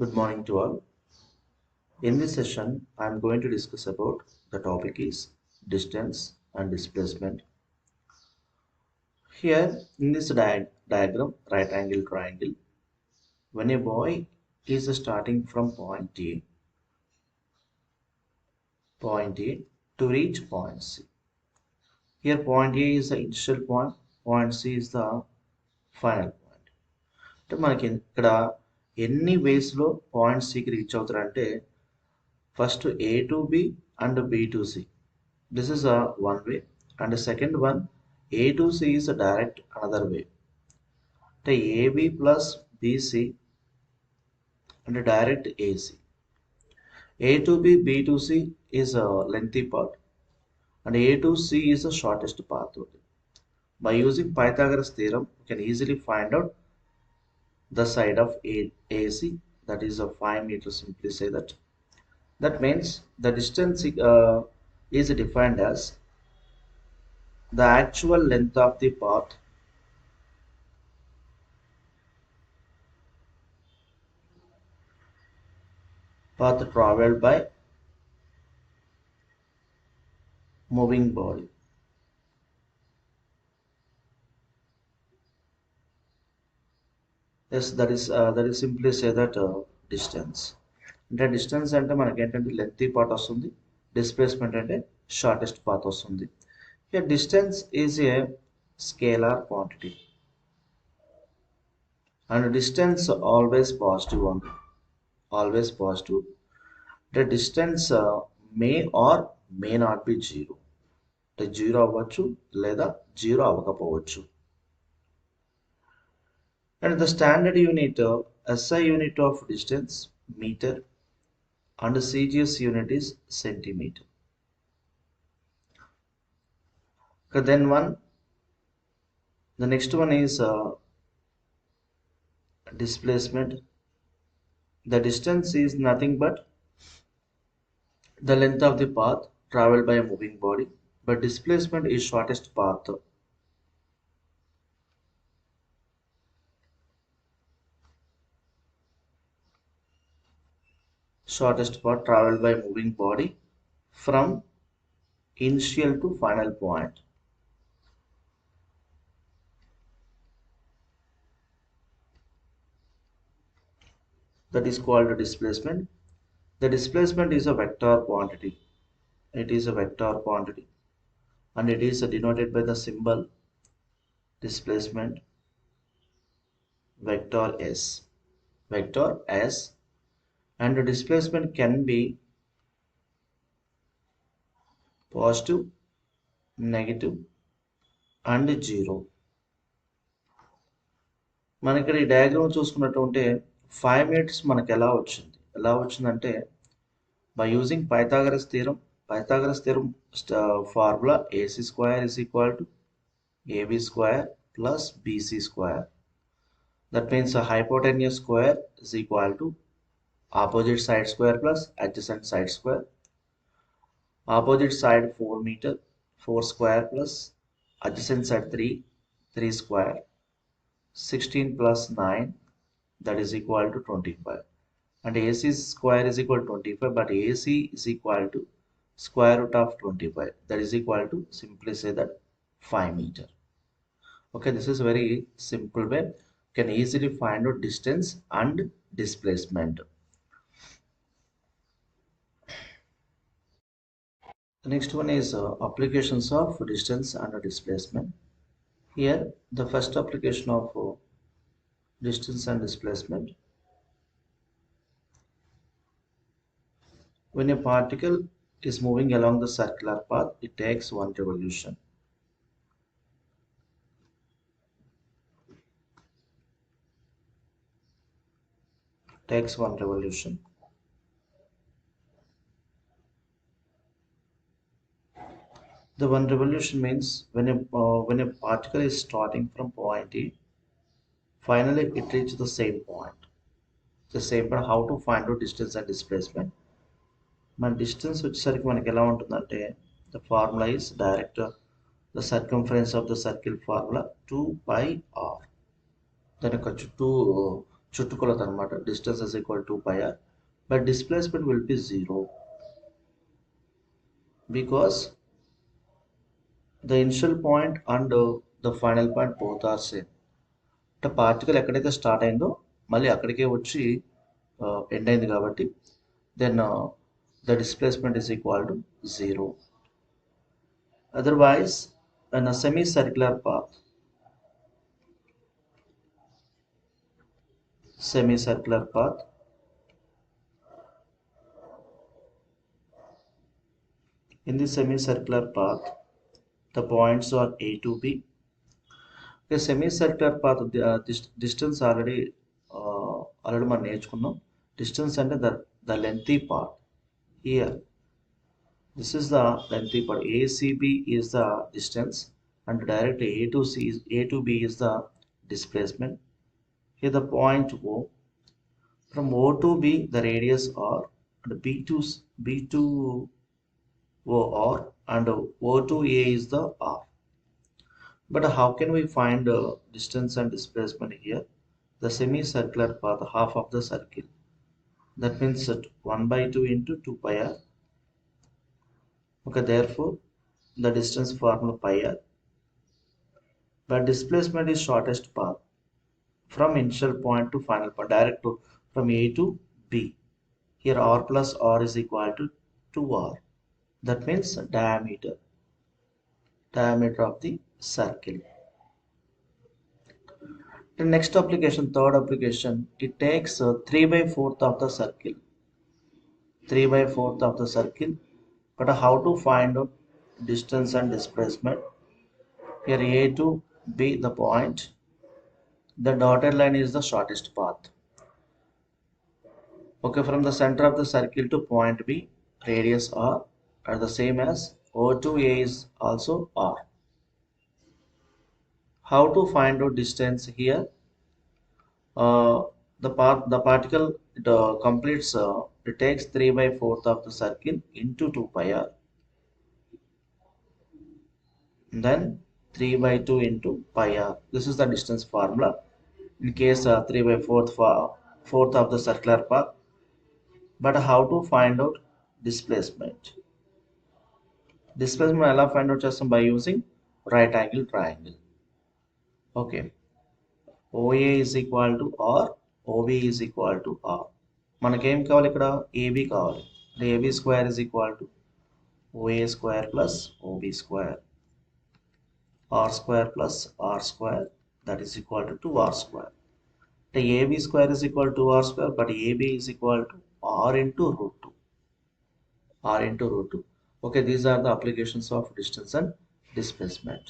Good morning to all. In this session, I am going to discuss about the topic is distance and displacement. Here in this diagram, right angle triangle, when a boy is starting from point A to reach point C. Here point A is the initial point, point C is the final point. అంటే మనకి ఇక్కడ ఎన్ని వేస్లో point సికి reach అవుతారంటే first A to B and B to C. This is a one way, and the second one A to C is a direct another way. The AB plus BC and a direct AC. A to B, B to C is a lengthy part, and A to C is the shortest path. By using Pythagoras theorem, you can easily find out the side of AC, that is a 5 meters. Simply say that. That means the distance is defined as the actual length of the path traveled by moving body. Yes, that is simply say that distance. అంటే distance అంటే మనకి ఏంటంటే lengthy path వస్తుంది, displacement అంటే shortest path వస్తుంది. Here distance is a scalar quantity and distance always positive ఉంది, always positive. అంటే distance may or may not be zero, అంటే జీరో అవ్వచ్చు లేదా జీరో అవ్వకపోవచ్చు. And the standard unit, SI unit of distance, meter, and CGS unit is centimeter. Okay, then the next one is displacement. The distance is nothing but the length of the path traveled by a moving body, but displacement is shortest path. Shortest path traveled by moving body from initial to final point. That is called a displacement. The displacement is a vector quantity. It is a vector quantity and it is denoted by the symbol displacement vector S. Vector S, and the displacement can be positive, negative and zero. మనకి ఈ diagram చూసుకున్నట్టుంటే 5 minutes మనకి ఎలా వచ్చిందంటే by using Pythagoras theorem formula AC square is equal to AB square plus BC square. That means a hypotenuse square is equal to opposite side square plus adjacent side square. Opposite side 4 meter, 4 square plus adjacent side 3 square. 16 plus 9, that is equal to 25. And AC square is equal to 25, but AC is equal to square root of 25. That is equal to, simply say that, 5 meter. Okay, this is very simple way. You can easily find out distance and displacement. The next one is applications of distance and displacement. Here, the first application of distance and displacement. When a particle is moving along the circular path, it takes one revolution. Takes one revolution. The one revolution means when a particle is starting from point A, finally it reaches the same point. The same point. How to find out distance and displacement? మన distance వచ్చేసరికి మనకి ఎలా ఉంటుందంటే the formula is direct the circumference of the circle formula 2 pi r. దాని యొక్క చుట్టుకొలత అనమాట. Distance is equal to pi r, but displacement will be 0 because the initial point and the final point both are same. అంటే particle ఎక్కడైతే start అయిందో మళ్ళీ అక్కడికే వచ్చి ఎండ్ అయింది కాబట్టి then the displacement is equal to 0. Otherwise, in a semicircular path, in the semicircular path, the points are A to B. A semicircular path, this distance already మనం నేర్చుకున్నాం. Distance అంటే the lengthy part. Here, this is the lengthy part. ACB is the distance, and directly A to B is the displacement. Here the point O. From O to B, the radius R, and B to O R, and O to A is the R. But how can we find distance and displacement here? The semicircular path, half of the circle. That means that 1 by 2 into 2 pi r. Okay, therefore, the distance formula pi r. But displacement is shortest path from initial point to final point, direct to from A to B. Here R plus R is equal to 2R. That means diameter of the circle. The next application, third application, it takes 3 by 4th of the circle. 3 by 4th of the circle. But how to find out distance and displacement? Here A to B the point. The dotted line is the shortest path. Okay, from the center of the circle to point B, radius R are the same as O to A is also R. How to find out distance here? The particle completes it takes 3 by 4th of the circle into 2 pi r, then 3 by 2 into pi r. This is the distance formula in case 3 by 4th of the circular path. But how to find out displacement? Displacement ఎలా find out చేస్తాం? By using right angle triangle. Okay, OA is equal to R, OB is equal to R. మనకేం కావాలి ఇక్కడ? AB కావాలి. AB square is equal to OA square plus OB square. R square plus R square, that is equal to 2R square. The AB square is equal to R square, but AB is equal to R into root 2. R into root 2. Okay, these are the applications of distance and displacement.